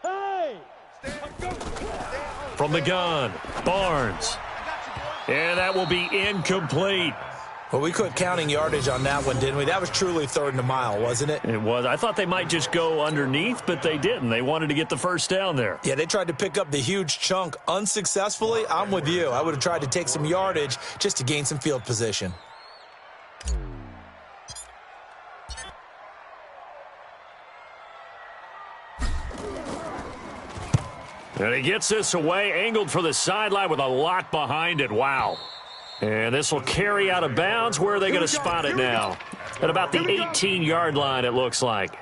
Hey. From the gun, Barnes. And that will be incomplete. Well, we quit counting yardage on that one, didn't we? That was truly third and a mile, wasn't it? It was. I thought they might just go underneath, but they didn't. They wanted to get the first down there. Yeah, they tried to pick up the huge chunk unsuccessfully. I'm with you. I would have tried to take some yardage just to gain some field position. And he gets this away, angled for the sideline with a lot behind it. Wow. And this will carry out of bounds. Where are they going to spot it now? At about the 18-yard line, it looks like.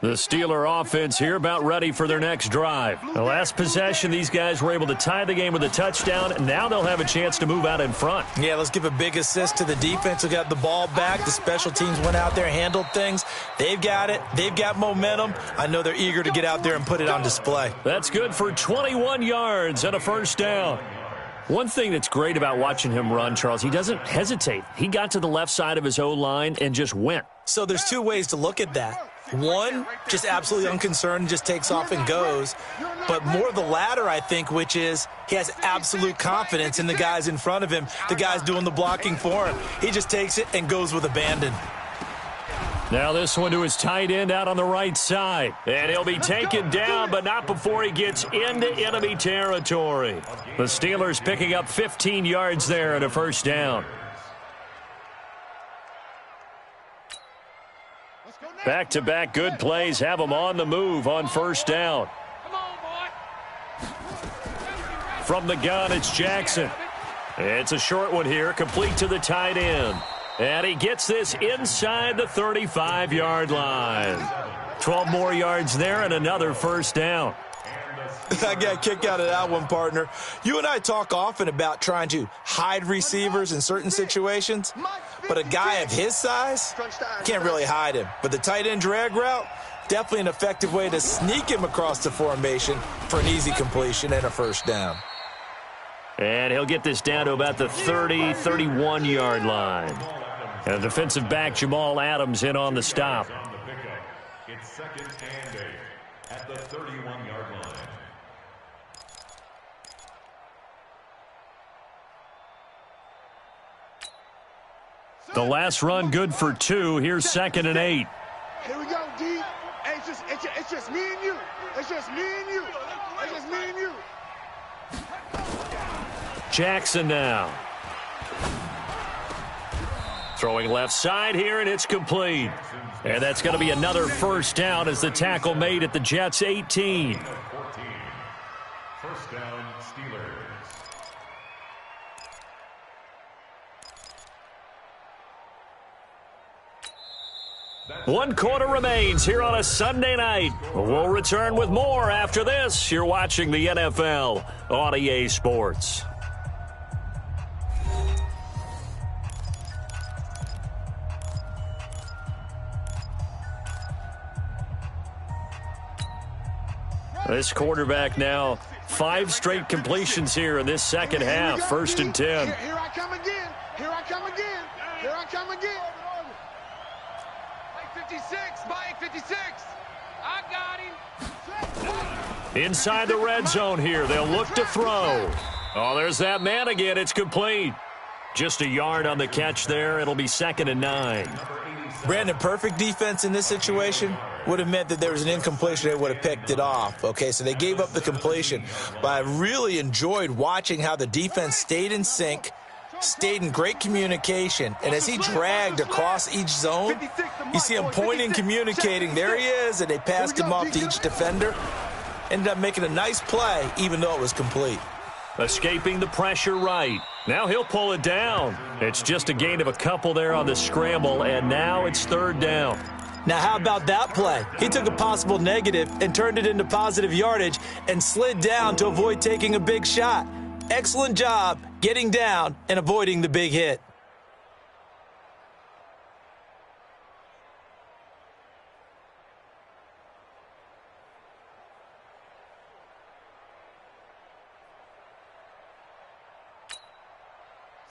The Steeler offense here about ready for their next drive. The last possession, these guys were able to tie the game with a touchdown, and now they'll have a chance to move out in front. Yeah, let's give a big assist to the defense who got the ball back. The special teams went out there, handled things. They've got it. They've got momentum. I know they're eager to get out there and put it on display. That's good for 21 yards and a first down. One thing that's great about watching him run, Charles, he doesn't hesitate. He got to the left side of his O-line and just went. So there's two ways to look at that. One, just absolutely unconcerned, just takes off and goes. But more the latter, I think, which is he has absolute confidence in the guys in front of him, the guys doing the blocking for him. He just takes it and goes with abandon. Now this one to his tight end out on the right side. And he'll be taken down, but not before he gets into enemy territory. The Steelers picking up 15 yards there and a first down. Back-to-back good plays have them on the move on first down. From the gun, it's Jackson. It's a short one here, complete to the tight end. And he gets this inside the 35-yard line. 12 more yards there and another first down. I got a kick out of that one, partner. You and I talk often about trying to hide receivers in certain situations, but a guy of his size can't really hide him. But the tight end drag route, definitely an effective way to sneak him across the formation for an easy completion and a first down. And he'll get this down to about the 30, 31-yard line. And defensive back Jamal Adams in on the stop. It's second and 8 at the 31-yard line. The last run good for 2. Here's second and 8. Here we go, D. Hey, it's just me and you. It's just me and you. It's just me and you. Jackson now. Throwing left side here, and it's complete. And that's going to be another first down as the tackle made at the Jets' 18. 14. First down, Steelers. One quarter remains here on a Sunday night. We'll return with more after this. You're watching the NFL on EA Sports. This quarterback now 5 straight completions here in this second half. First and 10. Here I come again. Here I come again. Here I come again. Mike 56. Mike 56. I got him. Inside the red zone here. They'll look to throw. Oh, there's that man again. It's complete. Just a yard on the catch there. It'll be second and 9. Brandon, perfect defense in this situation would have meant that there was an incompletion. They would have picked it off. Okay, so they gave up the completion. But I really enjoyed watching how the defense stayed in sync, stayed in great communication. And as he dragged across each zone, you see him pointing, communicating. There he is, and they passed him off to each defender. Ended up making a nice play, even though it was complete. Escaping the pressure right. Now he'll pull it down. It's just a gain of a couple there on the scramble, and now it's third down. Now, how about that play? He took a possible negative and turned it into positive yardage and slid down to avoid taking a big shot. Excellent job getting down and avoiding the big hit.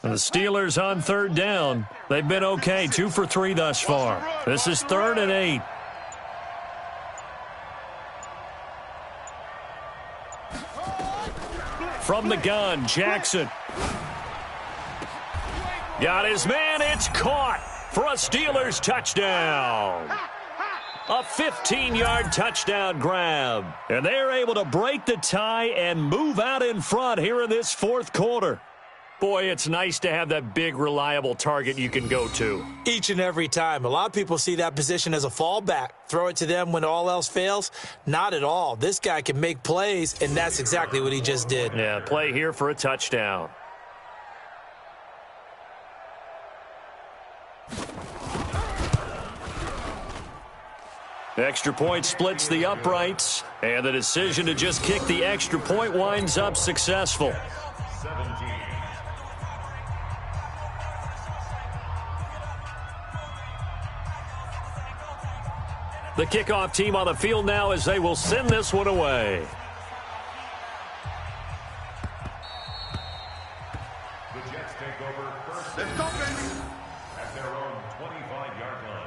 The Steelers on third down. They've been okay, 2 for 3 thus far. This is 3rd and 8. From the gun, Jackson. Got his man, it's caught for a Steelers touchdown. A 15-yard touchdown grab. And they're able to break the tie and move out in front here in this 4th quarter. Boy, it's nice to have that big, reliable target you can go to. Each and every time. A lot of people see that position as a fallback. Throw it to them when all else fails. Not at all. This guy can make plays, and that's exactly what he just did. Yeah, play here for a touchdown. Extra point splits the uprights, and the decision to just kick the extra point winds up successful. 17. The kickoff team on the field now as they will send this one away. The Jets take over first. Let's go, baby. At their own 25-yard line.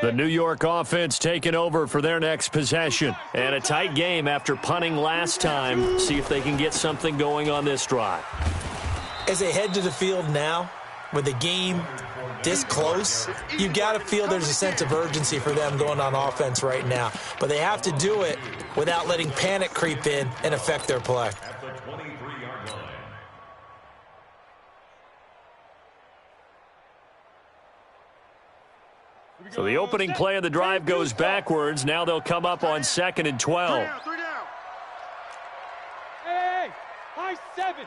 The New York offense taking over for their next possession. And a tight game after punting last time. See if they can get something going on this drive. As they head to the field now, with the game this close, you've got to feel there's a sense of urgency for them going on offense right now. But they have to do it without letting panic creep in and affect their play. At the 23-yard line. So the opening play of the drive goes backwards. Now they'll come up on 2nd and 12. 3 down. Hey, high 7.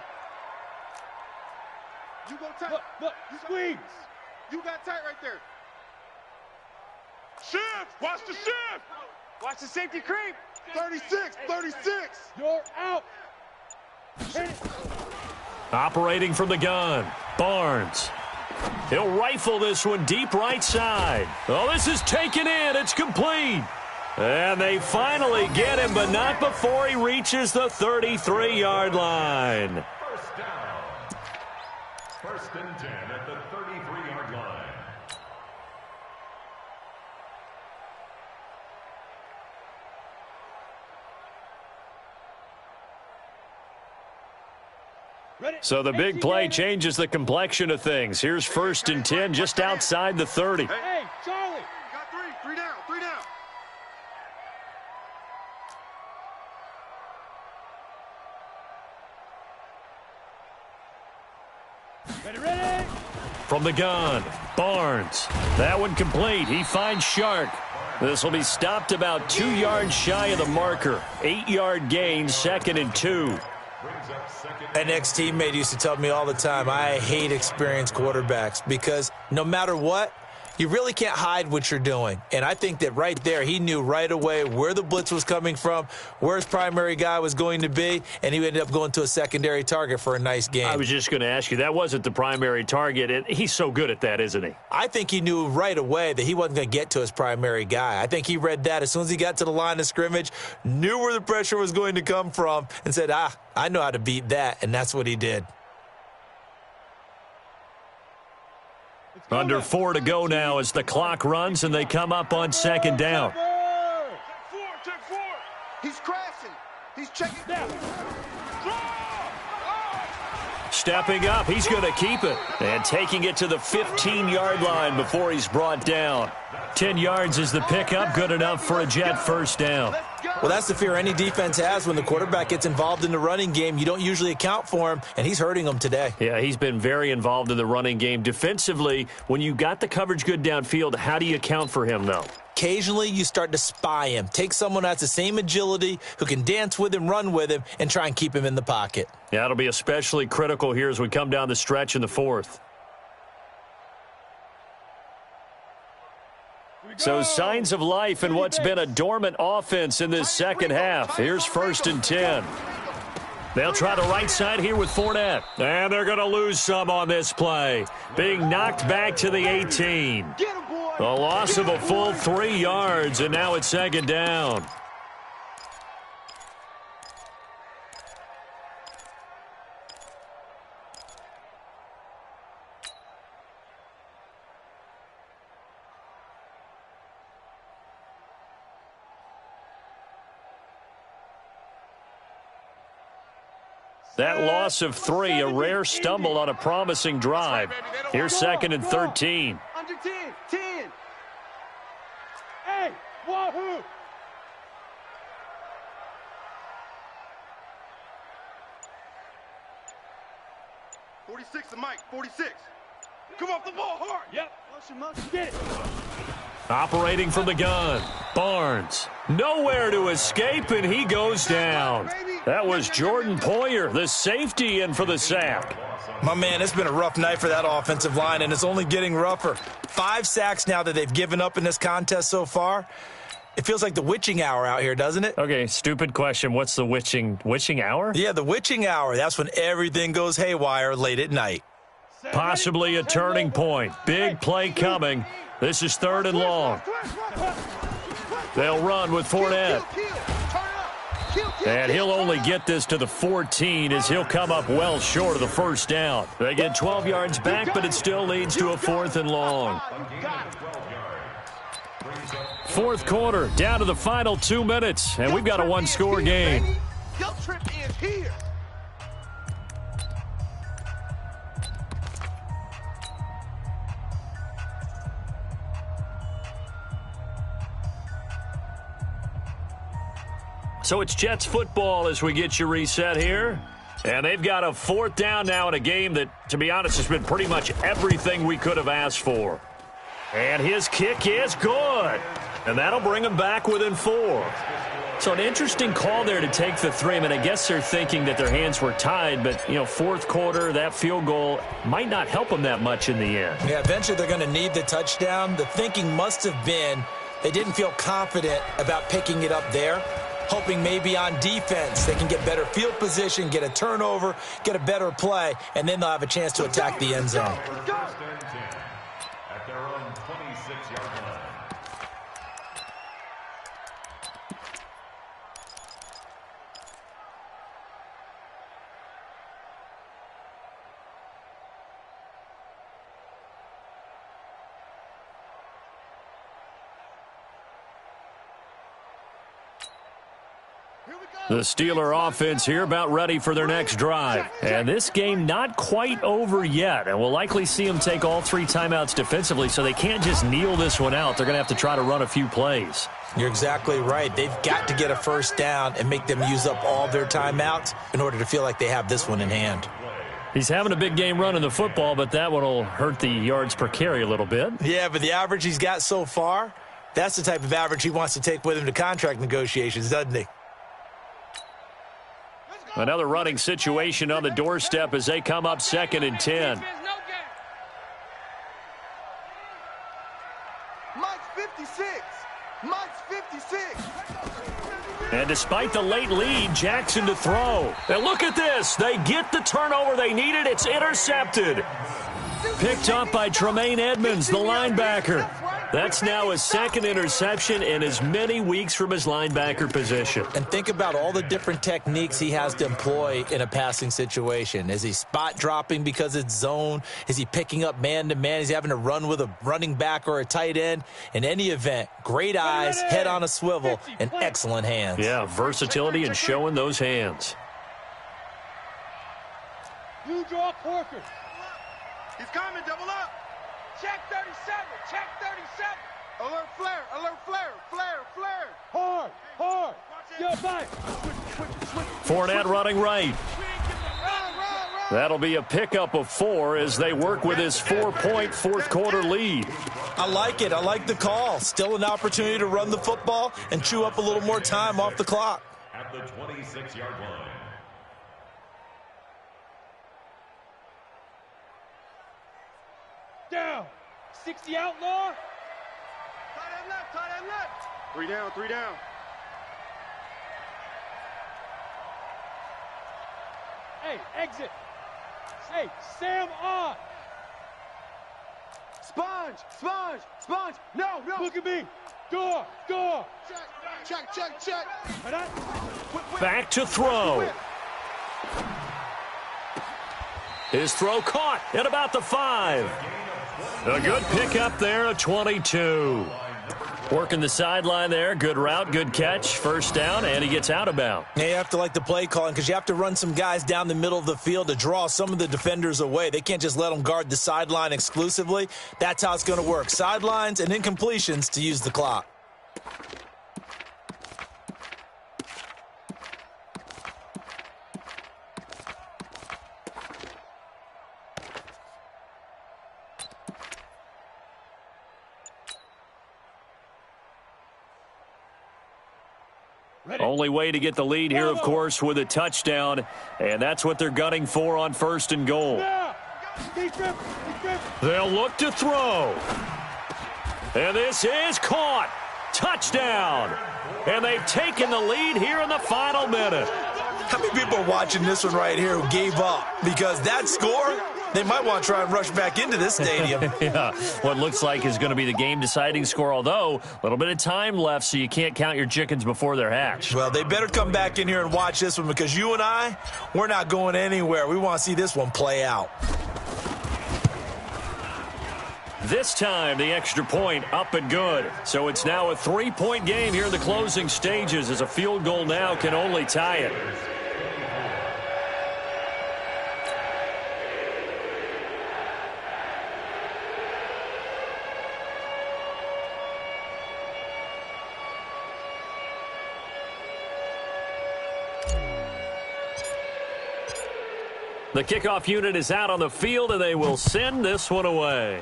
You go tight. Look, squeeze. You got tight right there. Shift. Watch the shift. Watch the safety creep. 36. You're out. Hit it. Operating from the gun, Barnes. He'll rifle this one deep right side. Oh, this is taken in. It's complete. And they finally get him, but not before he reaches the 33-yard line. First down. 1st and 10 at the 33-yard line. So the big play changes the complexion of things. Here's 1st and 10 just outside the 30. Hey, Charlie. Got 3 down. Ready. From the gun, Barnes. That one complete. He finds Shark. This will be stopped about 2 yards shy of the marker. 8-yard gain, 2nd and 2. An ex-teammate used to tell me all the time, I hate experienced quarterbacks because no matter what, you really can't hide what you're doing. And I think that right there, he knew right away where the blitz was coming from, where his primary guy was going to be, and he ended up going to a secondary target for a nice game. I was just going to ask you, that wasn't the primary target, and he's so good at that, isn't he? I think he knew right away that he wasn't going to get to his primary guy. I think he read that as soon as he got to the line of scrimmage, knew where the pressure was going to come from, and said, I know how to beat that, and that's what he did. Under 4 to go now as the clock runs and they come up on 2nd down. Check 4. He's crashing. He's checking down. Stepping up, he's going to keep it. And taking it to the 15-yard line before he's brought down. 10 yards is the pickup, good enough for a Jet first down. Let's go. Well, that's the fear any defense has when the quarterback gets involved in the running game. You don't usually account for him, and he's hurting them today. Yeah, he's been very involved in the running game. Defensively, when you got the coverage good downfield, how do you account for him, though? Occasionally, you start to spy him. Take someone that's the same agility, who can dance with him, run with him, and try and keep him in the pocket. Yeah, it'll be especially critical here as we come down the stretch in the fourth. So signs of life in what's been a dormant offense in this second half. Here's 1st and 10. They'll try the right side here with Fournette. And they're going to lose some on this play. Being knocked back to the 18. A loss of a full 3 yards, and now it's 2nd down. That loss of 3, a rare stumble on a promising drive. Here's 2nd and 13. Under 10. 10. Hey, wahoo! .46 to Mike, 46. Come off the ball hard. Yep. Get it. Operating from the gun, Barnes. Nowhere to escape, and he goes down. That was Jordan Poyer, the safety, in for the sack. My man, it's been a rough night for that offensive line, and it's only getting rougher. 5 sacks now that they've given up in this contest so far. It feels like the witching hour out here, doesn't it? Okay, stupid question. What's the witching hour? Yeah, the witching hour. That's when everything goes haywire late at night. Possibly a turning point. Big play coming. This is 3rd and long. They'll run with Fournette. And he'll only get this to the 14 as he'll come up well short of the 1st down. They get 12 yards back, but it still leads to a 4th and long. 4th quarter, down to the final 2 minutes, and we've got a 1-score game. Guilt trip is here. So it's Jets football as we get you reset here. And they've got a 4th down now in a game that, to be honest, has been pretty much everything we could have asked for. And his kick is good. And that'll bring him back within 4. So an interesting call there to take the 3. I mean, I guess they're thinking that their hands were tied, but, 4th quarter, that field goal might not help them that much in the end. Yeah, eventually they're going to need the touchdown. The thinking must have been they didn't feel confident about picking it up there, hoping maybe on defense they can get better field position, get a turnover, get a better play, and then they'll have a chance to attack the end zone. At their own 26-yard line. The Steeler offense here about ready for their next drive. And this game not quite over yet. And we'll likely see them take all 3 timeouts defensively, so they can't just kneel this one out. They're going to have to try to run a few plays. You're exactly right. They've got to get a 1st down and make them use up all their timeouts in order to feel like they have this one in hand. He's having a big game running the football, but that one will hurt the yards per carry a little bit. Yeah, but the average he's got so far, that's the type of average he wants to take with him to contract negotiations, doesn't he? Another running situation on the doorstep as they come up 2nd and 10. Mike's 56. Mike's 56. And despite the late lead, Jackson to throw. And look at this. They get the turnover they needed. It's intercepted. Picked up by Tremaine Edmonds, the linebacker. That's now his 2nd interception in as many weeks from his linebacker position. And think about all the different techniques he has to employ in a passing situation. Is he spot dropping because it's zone? Is he picking up man-to-man? Is he having to run with a running back or a tight end? In any event, great eyes, head on a swivel, and excellent hands. Yeah, versatility and showing those hands. You draw Corker. He's coming, double up. Check 37. Check 37. Alert flare, alert flare, flare, flare. Hard, hard. Fournette running right. That'll be a pickup of 4 as they work with his 4-point fourth-quarter lead. I like it. I like the call. Still an opportunity to run the football and chew up a little more time off the clock. At the 26-yard line. Down. 60 outlaw. Tight end left, tight end left. 3 down, 3 down. Hey, exit. Hey, Sam on. Sponge, sponge, sponge. No, no. Look at me. Door, door. Check, check, check. Back to throw. His throw caught at about the 5. A good pickup there, a 22. Working the sideline there. Good route, good catch. First down, and he gets out of bounds. Yeah, you have to like the play calling because you have to run some guys down the middle of the field to draw some of the defenders away. They can't just let them guard the sideline exclusively. That's how it's going to work. Sidelines and incompletions to use the clock. Only way to get the lead here, of course, with a touchdown, and that's what they're gunning for on 1st and goal. They'll look to throw. And this is caught. Touchdown. And they've taken the lead here in the final minute. How many people are watching this one right here who gave up? Because that score, they might want to try and rush back into this stadium. Yeah, what looks like is going to be the game-deciding score, although a little bit of time left, so you can't count your chickens before they're hatched. Well, they better come back in here and watch this one because you and I, we're not going anywhere. We want to see this one play out. This time, the extra point up and good. So it's now a 3-point game here in the closing stages as a field goal now can only tie it. The kickoff unit is out on the field, and they will send this one away.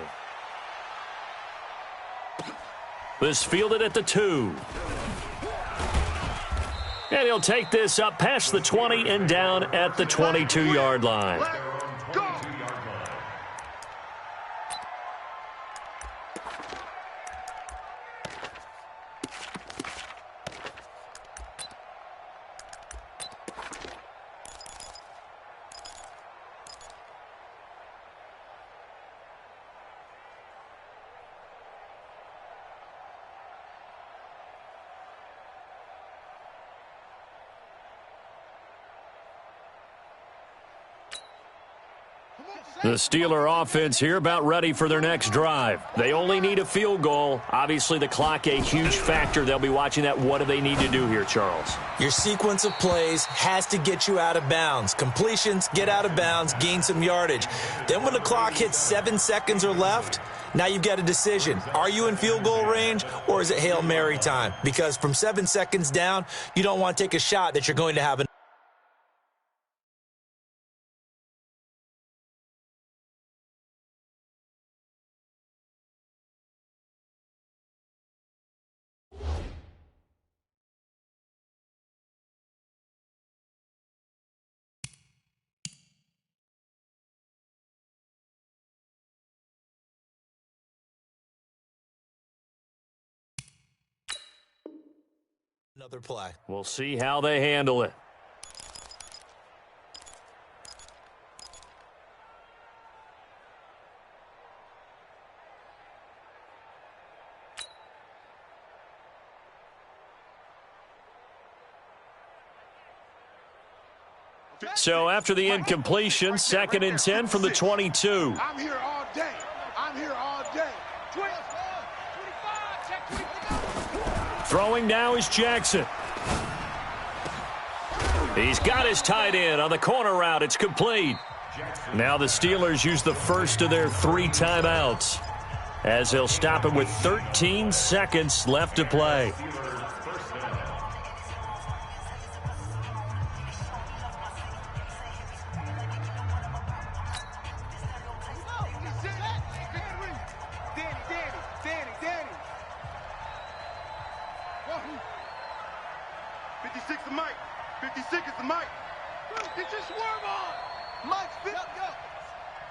This fielded at the 2. And he'll take this up past the 20 and down at the 22-yard line. The Steeler offense here about ready for their next drive. They only need a field goal. Obviously, the clock a huge factor. They'll be watching that. What do they need to do here, Charles? Your sequence of plays has to get you out of bounds. Completions, get out of bounds, gain some yardage. Then when the clock hits 7 seconds or left, now you've got a decision. Are you in field goal range or is it Hail Mary time? Because from 7 seconds down, you don't want to take a shot that you're going to have another play. We'll see how they handle it. So after the incompletion, 2nd and 10 from the 22. I'm here all day. I'm here all day. Throwing now is Jackson. He's got his tight end on the corner route. It's complete. Now the Steelers use the first of their 3 timeouts as they'll stop it with 13 seconds left to play. 56 to Mike. 56 is the Mike. Get your swerve on. Mike's 50.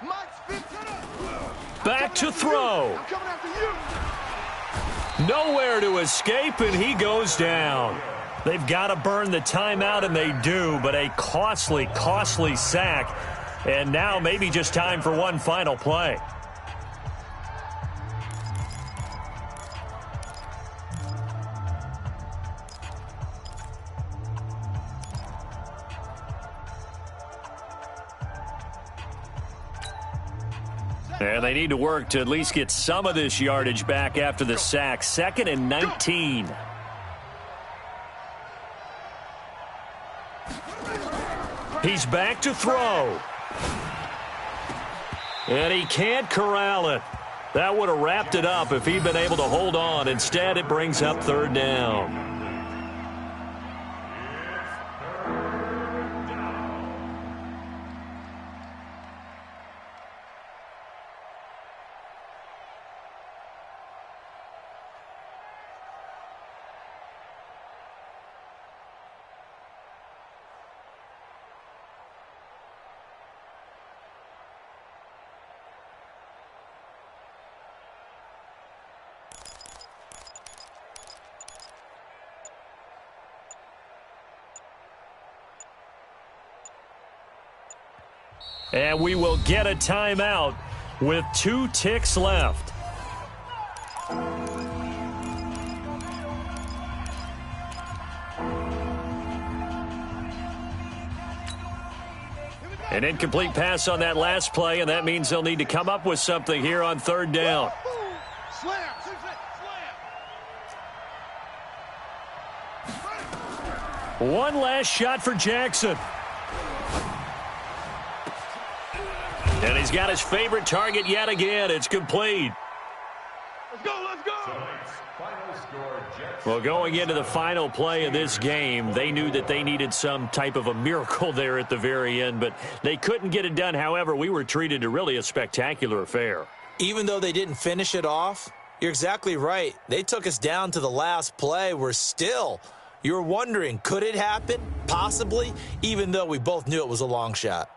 Mike's 50. Back to throw. I'm coming after you. Nowhere to escape, and he goes down. They've got to burn the timeout, and they do, but a costly, costly sack. And now maybe just time for one final play. And they need to work to at least get some of this yardage back after the sack. 2nd and 19. He's back to throw. And he can't corral it. That would have wrapped it up if he'd been able to hold on. Instead, it brings up 3rd down. And we will get a timeout with 2 ticks left. An incomplete pass on that last play, and that means they'll need to come up with something here on 3rd down. Slam. One last shot for Jackson. And he's got his favorite target yet again. It's complete. Let's go, let's go. Tonight's final score, Jets. Well, going into the final play of this game, they knew that they needed some type of a miracle there at the very end, but they couldn't get it done. However, we were treated to really a spectacular affair. Even though they didn't finish it off, you're exactly right. They took us down to the last play. You're wondering, could it happen? Possibly, even though we both knew it was a long shot.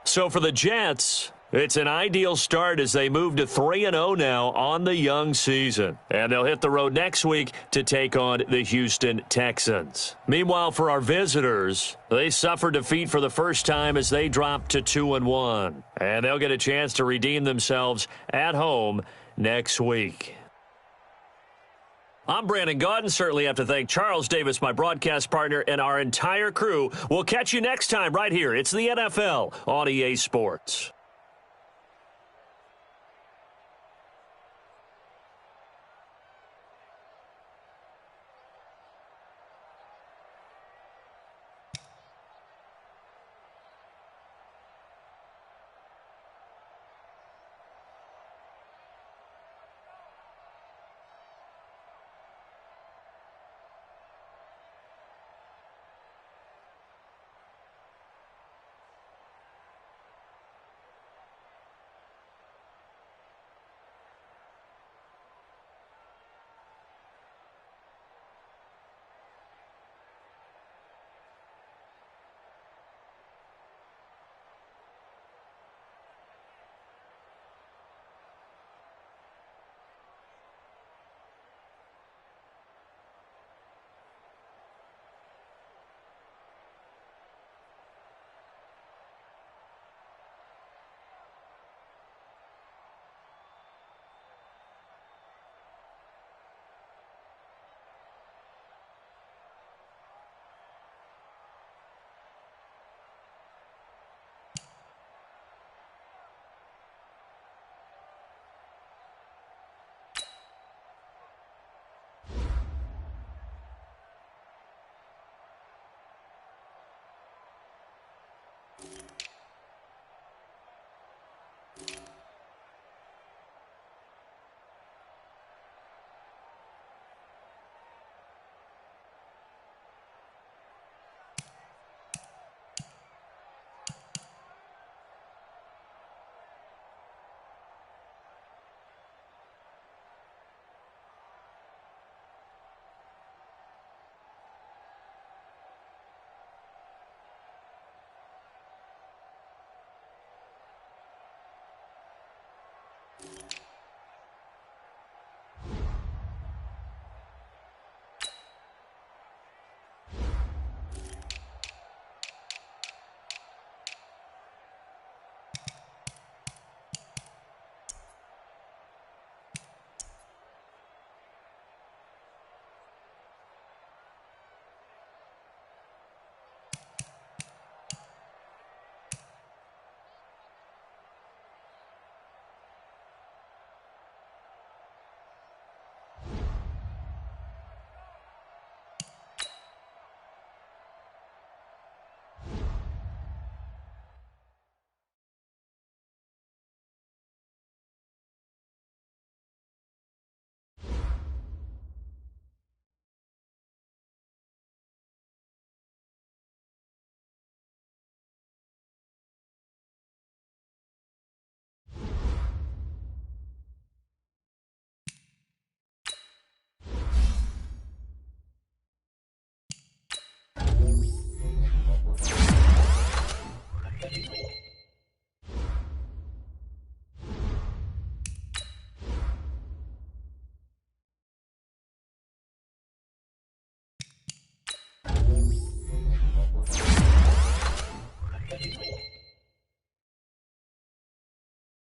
So for the Jets, it's an ideal start as they move to 3-0 now on the young season. And they'll hit the road next week to take on the Houston Texans. Meanwhile, for our visitors, they suffered defeat for the first time as they dropped to 2-1. And they'll get a chance to redeem themselves at home next week. I'm Brandon Gaudin. Certainly have to thank Charles Davis, my broadcast partner, and our entire crew. We'll catch you next time right here. It's the NFL on EA Sports.